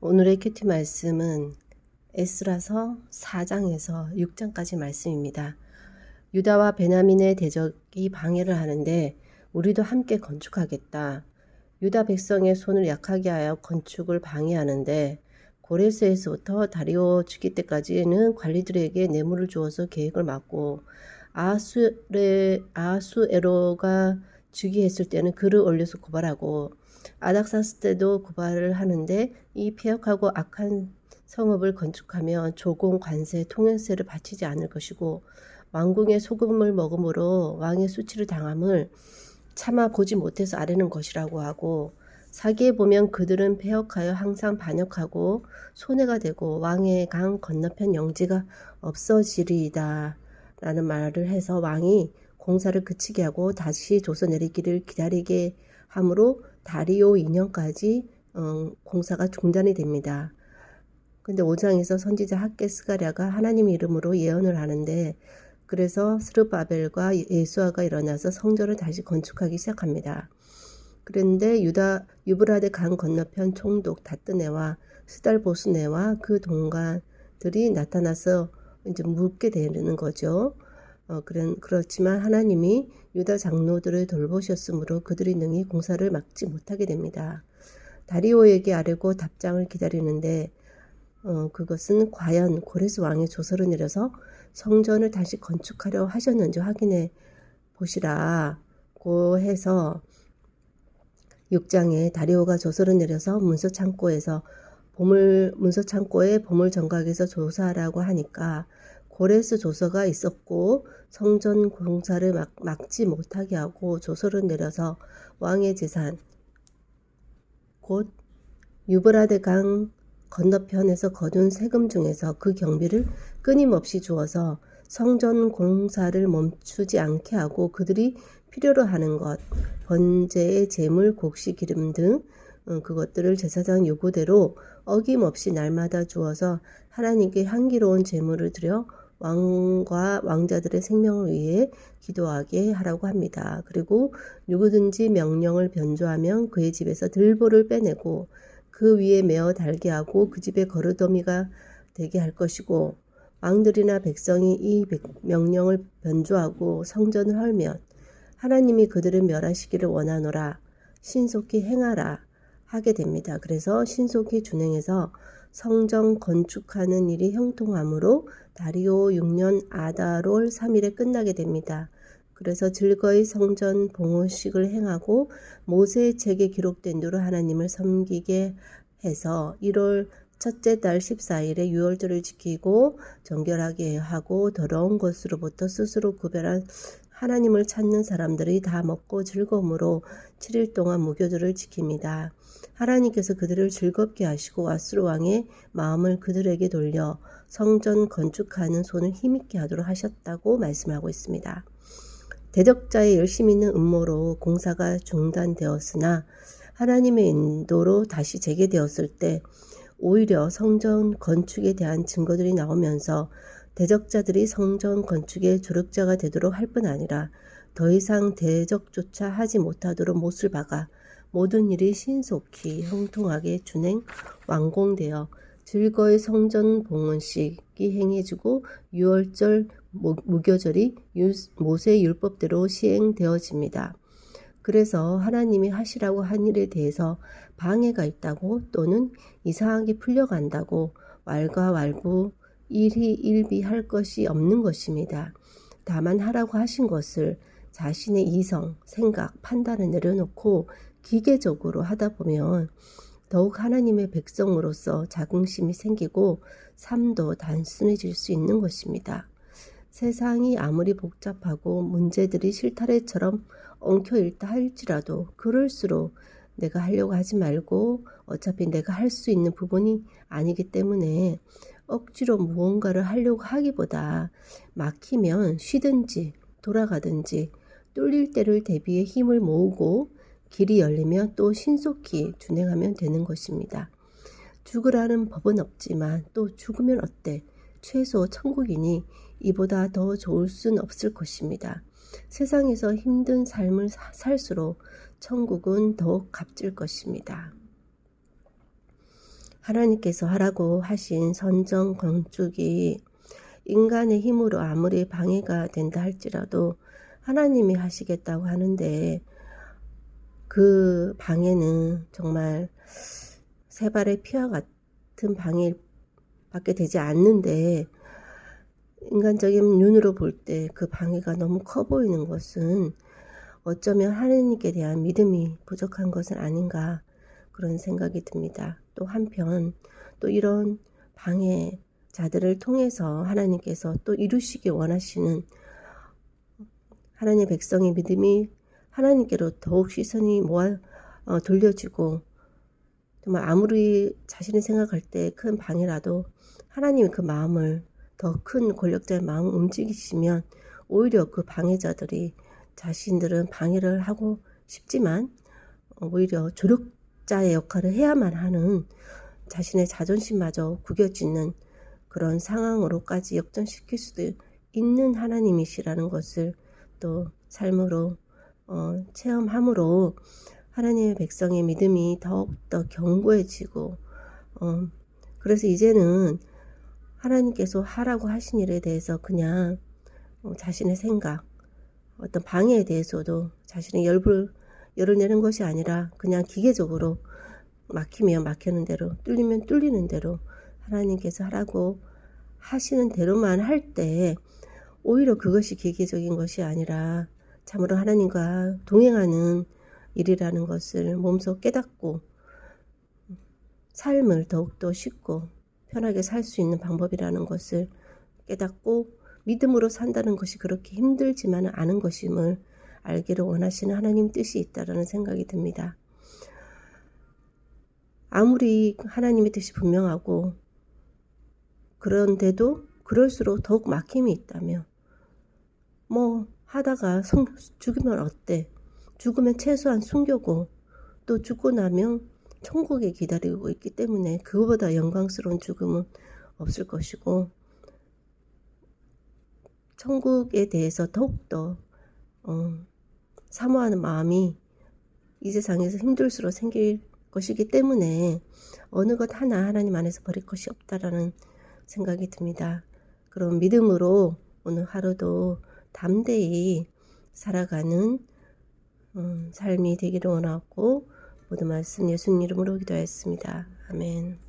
오늘의 큐티 말씀은 에스라서 4장에서 6장까지 말씀입니다. 유다와 베냐민의 대적이 방해를 하는데 우리도 함께 건축하겠다. 유다 백성의 손을 약하게 하여 건축을 방해하는데 고레스에서부터 다리오 죽기 때까지는 관리들에게 뇌물을 주어서 계획을 막고 아하수에로가 즉위했을 때는 글을 올려서 고발하고 아닥사스 때도 고발을 하는데 이 폐역하고 악한 성읍을 건축하면 조공, 관세, 통행세를 바치지 않을 것이고 왕궁의 소금을 먹음으로 왕의 수치를 당함을 차마 보지 못해서 아뢰는 것이라고 하고 사기에 보면 그들은 폐역하여 항상 반역하고 손해가 되고 왕의 강 건너편 영지가 없어지리이다 라는 말을 해서 왕이 공사를 그치게 하고 다시 조서 내리기를 기다리게 함으로 다리오 2년까지 공사가 중단이 됩니다. 근데 5장에서 선지자 학개스가랴가 하나님 이름으로 예언을 하는데 그래서 스룹바벨과 예수아가 일어나서 성전을 다시 건축하기 시작합니다. 그런데 유브라데 강 건너편 총독 다뜨네와 스달보스네와 그 동관들이 나타나서 이제 묻게 되는 거죠. 그렇지만 하나님이 유다 장로들을 돌보셨으므로 그들이 능히 공사를 막지 못하게 됩니다. 다리오에게 아뢰고 답장을 기다리는데 그것은 과연 고레스 왕의 조서를 내려서 성전을 다시 건축하려 하셨는지 확인해 보시라고 해서 6장에 다리오가 조서를 내려서 문서창고에 보물 정각에서 조사하라고 하니까 고레스 조서가 있었고 성전 공사를 막지 못하게 하고 조서를 내려서 왕의 재산 곧 유브라데 강 건너편에서 거둔 세금 중에서 그 경비를 끊임없이 주어서 성전 공사를 멈추지 않게 하고 그들이 필요로 하는 것, 번제의 제물, 곡식, 기름 등 그것들을 제사장 요구대로 어김없이 날마다 주어서 하나님께 향기로운 제물을 드려 왕과 왕자들의 생명을 위해 기도하게 하라고 합니다. 그리고 누구든지 명령을 변조하면 그의 집에서 들보를 빼내고 그 위에 메어 달게 하고 그 집에 거르더미가 되게 할 것이고 왕들이나 백성이 이 명령을 변조하고 성전을 헐면 하나님이 그들을 멸하시기를 원하노라 신속히 행하라 하게 됩니다. 그래서 신속히 준행해서 성전 건축하는 일이 형통하므로 다리오 6년 아달월 3일에 끝나게 됩니다. 그래서 즐거이 성전 봉헌식을 행하고 모세의 책에 기록된 대로 하나님을 섬기게 해서 1월 첫째 달 14일에 유월절을 지키고 정결하게 하고 더러운 것으로부터 스스로 구별한 하나님을 찾는 사람들이 다 먹고 즐거움으로 7일 동안 무교절을 지킵니다. 하나님께서 그들을 즐겁게 하시고 아수르 왕의 마음을 그들에게 돌려 성전 건축하는 손을 힘있게 하도록 하셨다고 말씀하고 있습니다. 대적자의 열심 있는 음모로 공사가 중단되었으나 하나님의 인도로 다시 재개되었을 때 오히려 성전 건축에 대한 증거들이 나오면서 대적자들이 성전 건축의 조력자가 되도록 할 뿐 아니라 더 이상 대적조차 하지 못하도록 못을 박아 모든 일이 신속히 형통하게 준행 완공되어 즐거이 성전 봉헌식이 행해지고 유월절 무교절이 모세의 율법대로 시행되어집니다. 그래서 하나님이 하시라고 한 일에 대해서 방해가 있다고 또는 이상하게 풀려간다고 왈가왈부 일희일비할 것이 없는 것입니다. 다만 하라고 하신 것을 자신의 이성, 생각, 판단을 내려놓고 기계적으로 하다 보면 더욱 하나님의 백성으로서 자긍심이 생기고 삶도 단순해질 수 있는 것입니다. 세상이 아무리 복잡하고 문제들이 실타래처럼 엉켜있다 할지라도 그럴수록 내가 하려고 하지 말고 어차피 내가 할 수 있는 부분이 아니기 때문에 억지로 무언가를 하려고 하기보다 막히면 쉬든지 돌아가든지 뚫릴 때를 대비해 힘을 모으고 길이 열리면 또 신속히 준행하면 되는 것입니다. 죽으라는 법은 없지만 또 죽으면 어때? 최소 천국이니 이보다 더 좋을 순 없을 것입니다. 세상에서 힘든 삶을 살수록 천국은 더욱 값질 것입니다. 하나님께서 하라고 하신 선정 건축이 인간의 힘으로 아무리 방해가 된다 할지라도 하나님이 하시겠다고 하는데 그 방해는 정말 세 발의 피와 같은 방해밖에 되지 않는데 인간적인 눈으로 볼 때 그 방해가 너무 커 보이는 것은 어쩌면 하나님께 대한 믿음이 부족한 것은 아닌가 그런 생각이 듭니다. 또 한편 또 이런 방해자들을 통해서 하나님께서 또 이루시기 원하시는 하나님의 백성의 믿음이 하나님께로 더욱 시선이 돌려지고 정말 아무리 자신이 생각할 때 큰 방해라도 하나님이 그 마음을 더 큰 권력자의 마음을 움직이시면 오히려 그 방해자들이 자신들은 방해를 하고 싶지만 오히려 조력자의 역할을 해야만 하는 자신의 자존심마저 구겨지는 그런 상황으로까지 역전시킬 수도 있는 하나님이시라는 것을 또 삶으로 체험함으로 하나님의 백성의 믿음이 더욱더 견고해지고 그래서 이제는 하나님께서 하라고 하신 일에 대해서 그냥 자신의 생각 어떤 방해에 대해서도 자신의 열을 내는 것이 아니라 그냥 기계적으로 막히면 막히는 대로 뚫리면 뚫리는 대로 하나님께서 하라고 하시는 대로만 할 때 오히려 그것이 기계적인 것이 아니라 참으로 하나님과 동행하는 일이라는 것을 몸소 깨닫고 삶을 더욱더 쉽고 편하게 살 수 있는 방법이라는 것을 깨닫고 믿음으로 산다는 것이 그렇게 힘들지만은 않은 것임을 알기를 원하시는 하나님 뜻이 있다라는 생각이 듭니다. 아무리 하나님의 뜻이 분명하고 그런데도 그럴수록 더욱 막힘이 있다며 뭐 하다가 죽으면 어때? 죽으면 최소한 순교고 또 죽고 나면 천국에 기다리고 있기 때문에 그거보다 영광스러운 죽음은 없을 것이고 천국에 대해서 더욱더 사모하는 마음이 이 세상에서 힘들수록 생길 것이기 때문에 어느 것 하나 하나님 안에서 버릴 것이 없다라는 생각이 듭니다. 그럼 믿음으로 오늘 하루도 담대히 살아가는 삶이 되기를 원하고 모든 말씀 예수님 이름으로 기도하였습니다. 아멘.